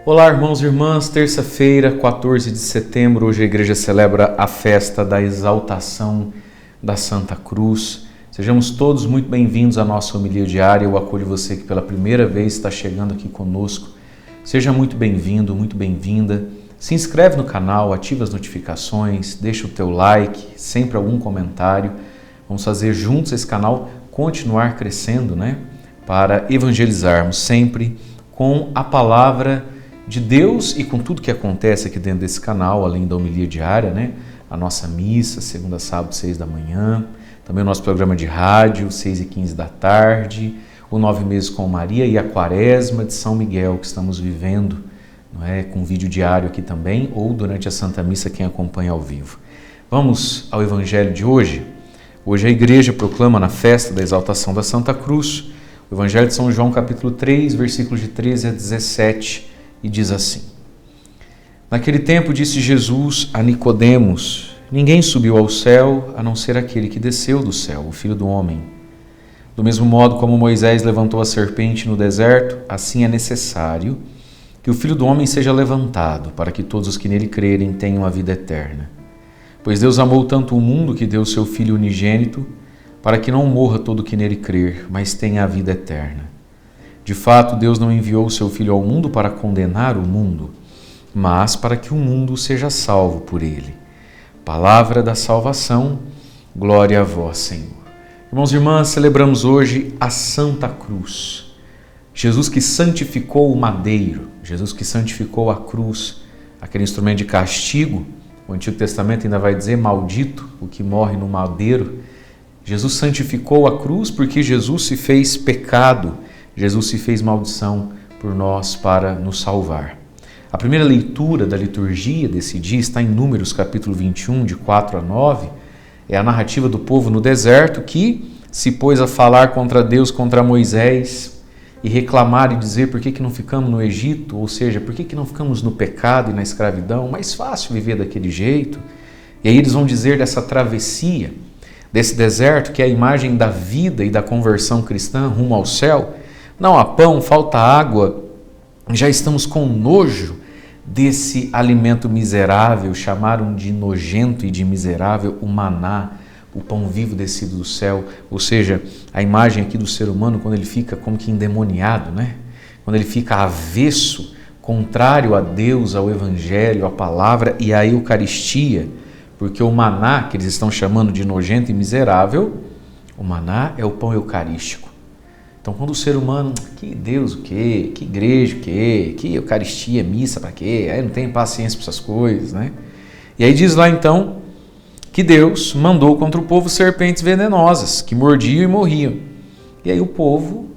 Olá, irmãos e irmãs, terça-feira, 14 de setembro, hoje a igreja celebra a festa da exaltação da Santa Cruz. Sejamos todos muito bem-vindos à nossa homilia diária. Eu acolho você que pela primeira vez está chegando aqui conosco. Seja muito bem-vindo, muito bem-vinda. Se inscreve no canal, ativa as notificações, deixa o teu like, sempre algum comentário. Vamos fazer juntos esse canal continuar crescendo, Para evangelizarmos sempre com a palavra de Deus e com tudo que acontece aqui dentro desse canal, além da homilia diária, A nossa missa, segunda, sábado, 6 da manhã, também o nosso programa de rádio, 6h15 da tarde, o 9 meses com Maria e a quaresma de São Miguel que estamos vivendo, com vídeo diário aqui também, ou durante a Santa Missa, quem acompanha ao vivo. Vamos ao Evangelho de hoje. Hoje a igreja proclama na festa da exaltação da Santa Cruz, o Evangelho de São João, capítulo 3, versículos de 13 a 17, e diz assim: Naquele tempo disse Jesus a Nicodemos: Ninguém subiu ao céu, a não ser aquele que desceu do céu, o Filho do Homem. Do mesmo modo como Moisés levantou a serpente no deserto, assim é necessário que o Filho do Homem seja levantado, para que todos os que nele crerem tenham a vida eterna. Pois Deus amou tanto o mundo que deu o seu Filho unigênito, para que não morra todo o que nele crer, mas tenha a vida eterna. De fato, Deus não enviou o seu Filho ao mundo para condenar o mundo, mas para que o mundo seja salvo por ele. Palavra da salvação, glória a vós, Senhor. Irmãos e irmãs, celebramos hoje a Santa Cruz. Jesus que santificou o madeiro, Jesus que santificou a cruz, aquele instrumento de castigo. O Antigo Testamento ainda vai dizer: maldito o que morre no madeiro. Jesus santificou a cruz porque Jesus se fez pecado, Jesus se fez maldição por nós para nos salvar. A primeira leitura da liturgia desse dia está em Números capítulo 21, de 4 a 9. É a narrativa do povo no deserto que se pôs a falar contra Deus, contra Moisés, e reclamar e dizer: por que não ficamos no Egito? Ou seja, por que não ficamos no pecado e na escravidão? Mais fácil viver daquele jeito. E aí eles vão dizer dessa travessia, desse deserto, que é a imagem da vida e da conversão cristã rumo ao céu. Não há pão, falta água, já estamos com nojo desse alimento miserável. Chamaram de nojento e de miserável o maná, o pão vivo descido do céu. Ou seja, a imagem aqui do ser humano quando ele fica como que endemoniado, Quando ele fica avesso, contrário a Deus, ao Evangelho, à palavra e à Eucaristia. Porque o maná, que eles estão chamando de nojento e miserável, o maná é o pão eucarístico. Então, quando o ser humano, que Deus o quê? Que igreja o quê? Que Eucaristia, missa para quê? Aí não tem paciência para essas coisas, E aí diz lá então que Deus mandou contra o povo serpentes venenosas, que mordiam e morriam. E aí o povo,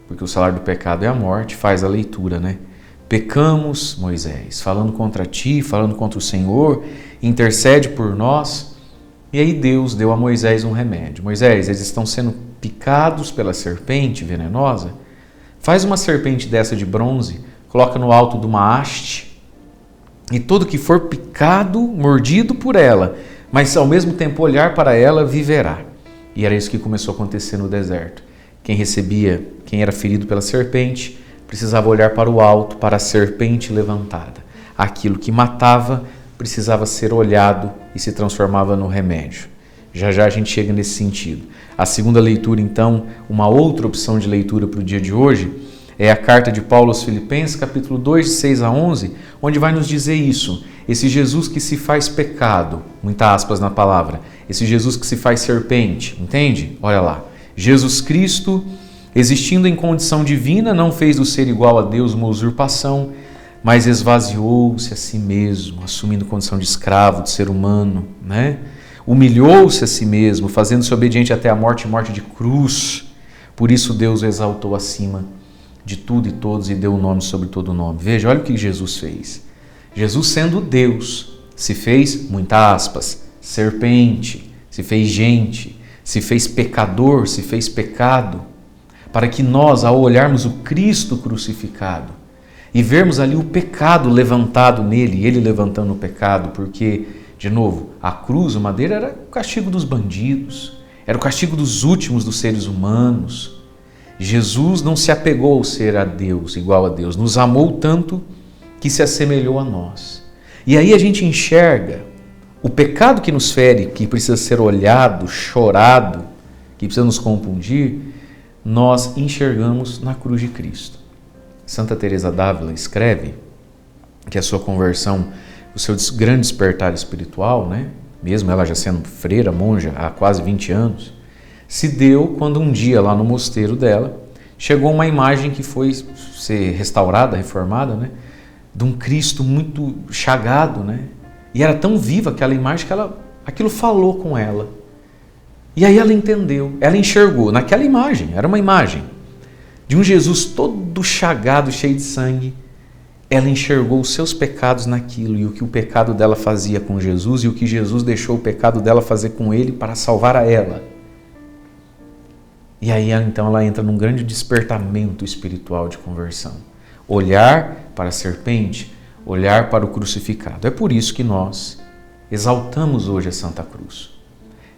porque o salário do pecado é a morte, faz a leitura, Pecamos, Moisés, falando contra ti, falando contra o Senhor, intercede por nós. E aí Deus deu a Moisés um remédio. Moisés, eles estão sendo picados pela serpente venenosa. Faz uma serpente dessa de bronze, coloca no alto de uma haste, e todo que for picado, mordido por ela, mas ao mesmo tempo olhar para ela, viverá. E era isso que começou a acontecer no deserto. Quem era ferido pela serpente, precisava olhar para o alto, para a serpente levantada. Aquilo que matava precisava ser olhado e se transformava no remédio. Já já a gente chega nesse sentido. A segunda leitura, então, uma outra opção de leitura para o dia de hoje, é a carta de Paulo aos Filipenses, capítulo 2, de 6 a 11, onde vai nos dizer isso. Esse Jesus que se faz pecado, muitas aspas na palavra, esse Jesus que se faz serpente, entende? Olha lá. Jesus Cristo, existindo em condição divina, não fez do ser igual a Deus uma usurpação, mas esvaziou-se a si mesmo, assumindo condição de escravo, de ser humano, Humilhou-se a si mesmo, fazendo-se obediente até a morte e morte de cruz. Por isso Deus o exaltou acima de tudo e todos e deu o nome sobre todo nome. Veja, olha o que Jesus fez. Jesus, sendo Deus, se fez, muitas aspas, serpente, se fez gente, se fez pecador, se fez pecado, para que nós, ao olharmos o Cristo crucificado e vermos ali o pecado levantado nele, ele levantando o pecado, porque, de novo, a cruz, o madeiro, era o castigo dos bandidos, era o castigo dos últimos dos seres humanos. Jesus não se apegou ao ser a Deus, igual a Deus, nos amou tanto que se assemelhou a nós. E aí a gente enxerga o pecado que nos fere, que precisa ser olhado, chorado, que precisa nos compundir, nós enxergamos na cruz de Cristo. Santa Teresa d'Ávila escreve que a sua conversão, o seu grande despertar espiritual, né, mesmo ela já sendo freira, monja há quase 20 anos, se deu quando um dia lá no mosteiro dela chegou uma imagem que foi ser restaurada, reformada, né, de um Cristo muito chagado, né, e era tão viva aquela imagem que aquilo falou com ela. E aí ela entendeu, ela enxergou naquela imagem, era uma imagem de um Jesus todo chagado, cheio de sangue. Ela enxergou os seus pecados naquilo e o que o pecado dela fazia com Jesus e o que Jesus deixou o pecado dela fazer com ele para salvar a ela. E aí então ela entra num grande despertamento espiritual de conversão. Olhar para a serpente, olhar para o crucificado. É por isso que nós exaltamos hoje a Santa Cruz.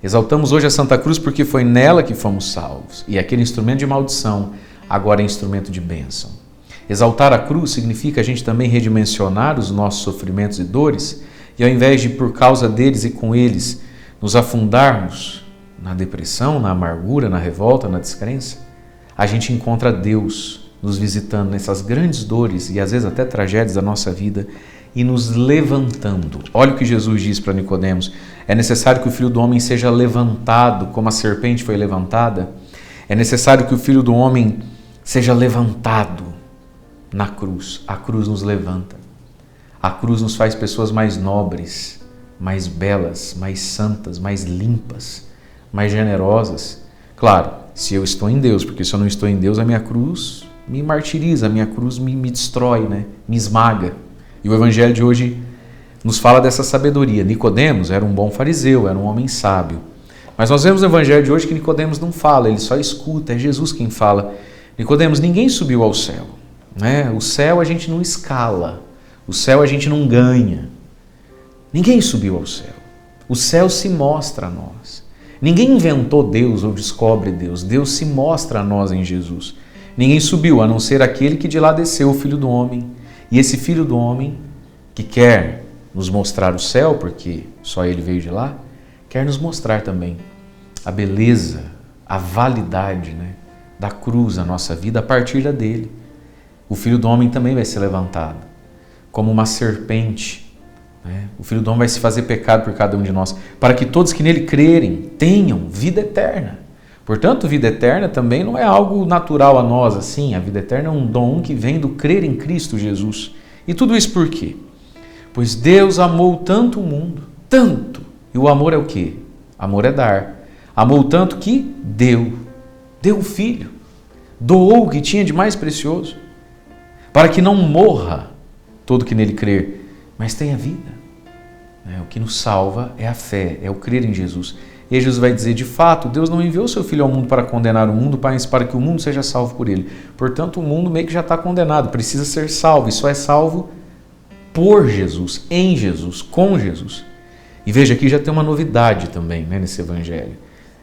Exaltamos hoje a Santa Cruz porque foi nela que fomos salvos. E aquele instrumento de maldição agora é instrumento de bênção. Exaltar a cruz significa a gente também redimensionar os nossos sofrimentos e dores e ao invés de por causa deles e com eles nos afundarmos na depressão, na amargura, na revolta, na descrença, a gente encontra Deus nos visitando nessas grandes dores e às vezes até tragédias da nossa vida e nos levantando. Olha o que Jesus diz para Nicodemos: é necessário que o Filho do Homem seja levantado como a serpente foi levantada. É necessário que o Filho do Homem seja levantado na cruz. A cruz nos levanta. A cruz nos faz pessoas mais nobres, mais belas, mais santas, mais limpas, mais generosas. Claro, se eu estou em Deus, porque se eu não estou em Deus, a minha cruz me martiriza, a minha cruz me destrói, né? Me esmaga. E o Evangelho de hoje nos fala dessa sabedoria. Nicodemos era um bom fariseu, era um homem sábio. Mas nós vemos no Evangelho de hoje que Nicodemos não fala, ele só escuta, é Jesus quem fala. Nicodemos, ninguém subiu ao céu, né? O céu a gente não escala, o céu a gente não ganha. Ninguém subiu ao céu. O céu se mostra a nós. Ninguém inventou Deus ou descobre Deus. Deus se mostra a nós em Jesus. Ninguém subiu, a não ser aquele que de lá desceu, o Filho do Homem. E esse Filho do Homem, que quer nos mostrar o céu, porque só ele veio de lá, quer nos mostrar também a beleza, a validade, né, da cruz na nossa vida a partir da dele. O Filho do Homem também vai ser levantado como uma serpente. Né? O Filho do Homem vai se fazer pecado por cada um de nós, para que todos que nele crerem tenham vida eterna. Portanto, vida eterna também não é algo natural a nós, assim. A vida eterna é um dom que vem do crer em Cristo Jesus. E tudo isso por quê? Pois Deus amou tanto o mundo, tanto. E o amor é o quê? Amor é dar. Amou tanto que deu o Filho. Doou o que tinha de mais precioso, para que não morra todo que nele crer, mas tenha vida. O que nos salva é a fé, é o crer em Jesus. E Jesus vai dizer, de fato, Deus não enviou seu Filho ao mundo para condenar o mundo, mas para que o mundo seja salvo por ele. Portanto, o mundo meio que já está condenado, precisa ser salvo, e só é salvo por Jesus, em Jesus, com Jesus. E veja, aqui já tem uma novidade também, né, nesse Evangelho.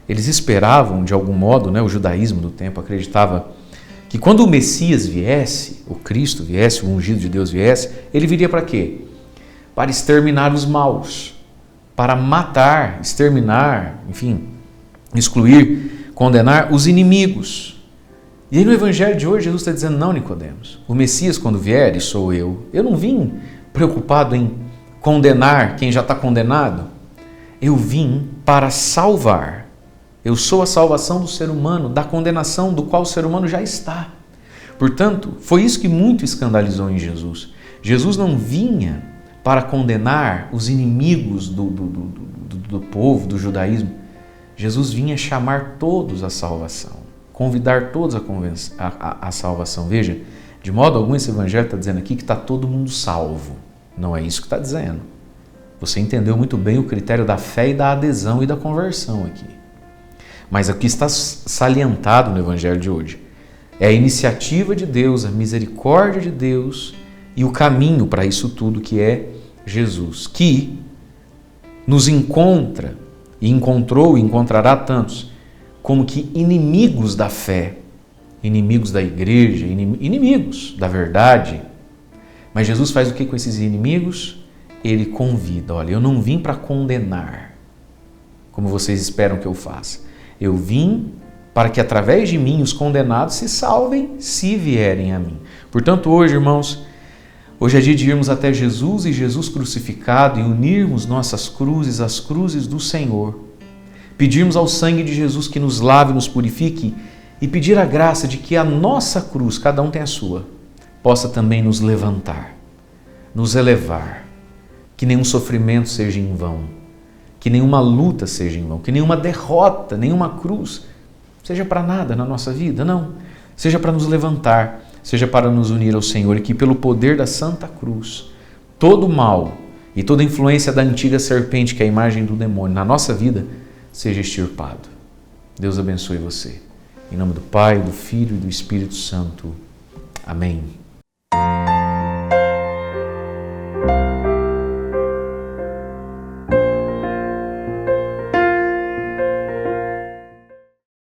Eles esperavam, de algum modo, né, o judaísmo do tempo acreditava que quando o Messias viesse, o Cristo viesse, o ungido de Deus viesse, ele viria para quê? Para exterminar os maus, para matar, exterminar, enfim, excluir, condenar os inimigos. E aí no Evangelho de hoje Jesus está dizendo, não, Nicodemos, o Messias quando vier, e sou eu não vim preocupado em condenar quem já está condenado, eu vim para salvar. Eu sou a salvação do ser humano, da condenação do qual o ser humano já está. Portanto, foi isso que muito escandalizou em Jesus. Jesus não vinha para condenar os inimigos do povo, do judaísmo. Jesus vinha chamar todos à salvação, convidar todos à salvação. Veja, de modo algum esse Evangelho está dizendo aqui que está todo mundo salvo. Não é isso que está dizendo. Você entendeu muito bem o critério da fé e da adesão e da conversão aqui. Mas aqui está salientado no Evangelho de hoje. É a iniciativa de Deus, a misericórdia de Deus e o caminho para isso tudo que é Jesus, que nos encontra e encontrou e encontrará tantos como que inimigos da fé, inimigos da igreja, inimigos da verdade, Mas Jesus faz o que com esses inimigos? Ele convida. Olha, eu não vim para condenar, como vocês esperam que eu faça. Eu vim para que através de mim os condenados se salvem se vierem a mim. Portanto, hoje, irmãos, hoje é dia de irmos até Jesus e Jesus crucificado e unirmos nossas cruzes às cruzes do Senhor. Pedirmos ao sangue de Jesus que nos lave e nos purifique e pedir a graça de que a nossa cruz, cada um tem a sua, possa também nos levantar, nos elevar, que nenhum sofrimento seja em vão, que nenhuma luta seja em vão, que nenhuma derrota, nenhuma cruz seja para nada na nossa vida, não. Seja para nos levantar, seja para nos unir ao Senhor e que pelo poder da Santa Cruz, todo o mal e toda a influência da antiga serpente, que é a imagem do demônio, na nossa vida, seja extirpado. Deus abençoe você. Em nome do Pai, do Filho e do Espírito Santo. Amém.